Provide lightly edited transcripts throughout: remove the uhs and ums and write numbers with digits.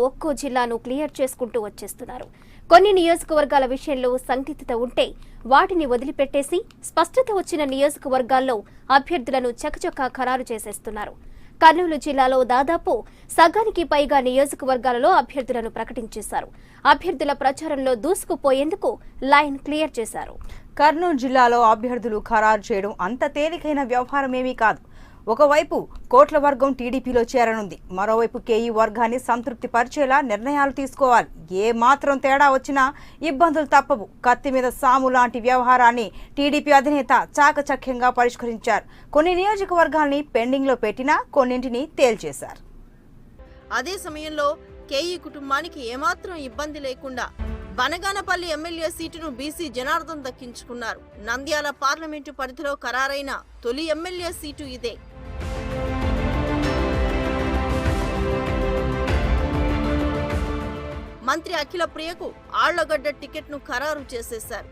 ఒక్కో జిల్లాను క్లియర్ చేసుకుంటూ వచ్చేస్తున్నారు. కొన్ని నియోజకవర్గాల విషయంలో సందిగ్ధత ఉంటే వాటిని వదిలిపెట్టేసి స్పష్టత వచ్చిన నియోజకవర్గాల్లో అభ్యర్థులను చకచకా ఖరారు చేసేస్తున్నారు. కర్నూలు జిల్లాలో దాదాపు సగానికి పైగా నియోజకవర్గాలలో అభ్యర్థులను ప్రకటించేశారు. అభ్యర్థుల ప్రచారంలో దూసుకుపోయేందుకు లైన్ క్లియర్ చేశారు. కర్నూలు జిల్లాలో అభ్యర్థులు ఖరారు చేయడం అంత తేలికైన వ్యవహారమేమీ కాదు. ఒకవైపు కోట్ల వర్గం టీడీపీలో చేరనుంది, మరోవైపు కేఈ వర్గాన్ని సంతృప్తి పరిచేలా నిర్ణయాలు తీసుకోవాలి. ఏ మాత్రం తేడా వచ్చినా ఇబ్బందులు తప్పవు. కత్తి మీద సాము లాంటి వ్యవహారాన్ని టీడీపీ అధినేత చాకచక్యంగా పరిష్కరించారు. కొన్ని నియోజకవర్గాల్ని పెండింగ్లో పెట్టినా కొన్నింటిని తేల్చేశారు. అదే సమయంలో కేఈ కుటుంబానికి ఏమాత్రం ఇబ్బంది లేకుండా బనగానపల్లి ఎమ్మెల్యే సీటును బీసీ జనార్దన్ దక్కించుకున్నారు. నంద్యాల పార్లమెంటు పరిధిలో ఖరారైన తొలి ఎమ్మెల్యే సీటు ఇదే. మంత్రి అఖిల ప్రియకు ఆళ్లగడ్డ టికెట్ను ఖరారు చేసేశారు.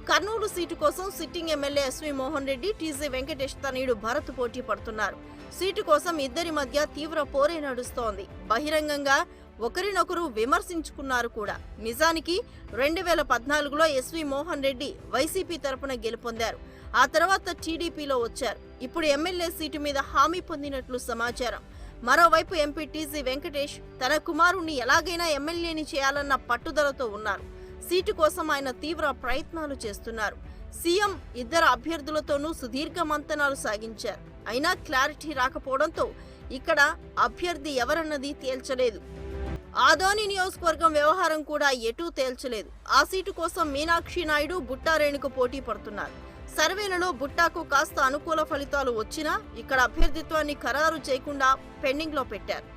కర్నూలు సీటు కోసం sitting MLA SV Mohan Reddy, TG Venkatesh తనయుడు భరత్ పోటీ పడుతున్నారు. సీటు కోసం ఇద్దరి మధ్య తీవ్ర పోరే నడుస్తోంది. బహిరంగంగా ఒకరినొకరు విమర్శించుకున్నారు కూడా. నిజానికి 2014లో ఎస్వి మోహన్ రెడ్డి వైసీపీ తరపున గెలుపొందారు. ఆ తర్వాత టీడీపీలో వచ్చారు. ఇప్పుడు ఎమ్మెల్యే సీటు మీద హామీ పొందినట్లు సమాచారం. మరోవైపు ఎంపీ టీజీ వెంకటేష్ తన కుమారుణ్ణి ఎలాగైనా ఎమ్మెల్యేని చేయాలన్న పట్టుదలతో ఉన్నారు. సీటు కోసం ఆయన తీవ్ర ప్రయత్నాలు చేస్తున్నారు. సీఎం ఇద్దరు అభ్యర్థులతోనూ సుదీర్ఘ మంతనాలు సాగించారు. అయినా క్లారిటీ రాకపోవడంతో ఇక్కడ అభ్యర్థి ఎవరన్నది తేల్చలేదు. ఆదోని నియోజకవర్గం వ్యవహారం కూడా ఎటూ తేల్చలేదు. ఆ సీటు కోసం మీనాక్షి నాయుడు, బుట్టా రేణుకు పోటీ పడుతున్నారు. సర్వేలలో బుట్టాకు కాస్త అనుకూల ఫలితాలు వచ్చినా ఇక్కడ అభ్యర్థిత్వాన్ని ఖరారు చేయకుండా పెండింగ్ లో పెట్టారు.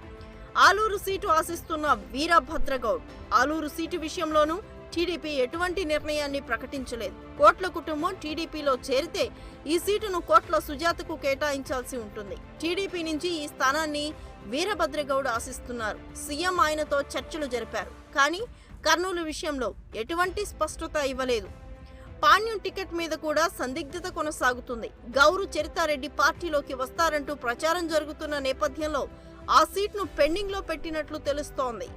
ఆలూరు సీటు ఆశిస్తున్న వీరభద్రగౌడ్. ఆలూరు సీటు విషయంలోనూ టీడీపీ ఎటువంటి నిర్ణయాన్ని ప్రకటించలేదు. కోట్ల కుటుంబం టీడీపీలో చేరితే ఈ సీటును కోట్ల సుజాతకు కేటాయించాల్సి ఉంటుంది. టీడీపీ నుంచి ఈ స్థానాన్ని వీరభద్రగౌడ్ ఆశిస్తున్నారు. సీఎం ఆయనతో చర్చలు జరిపారు. కానీ కర్నూలు విషయంలో ఎటువంటి స్పష్టత ఇవ్వలేదు. పాణ్యం టికెట్ మీద కూడా సందిగ్ధత కొనసాగుతుంది. గౌరు చరితారెడ్డి పార్టీలోకి వస్తారంటూ ప్రచారం జరుగుతున్న నేపథ్యంలో ఆ సీట్ను పెండింగ్ లో పెట్టినట్లు తెలుస్తోంది.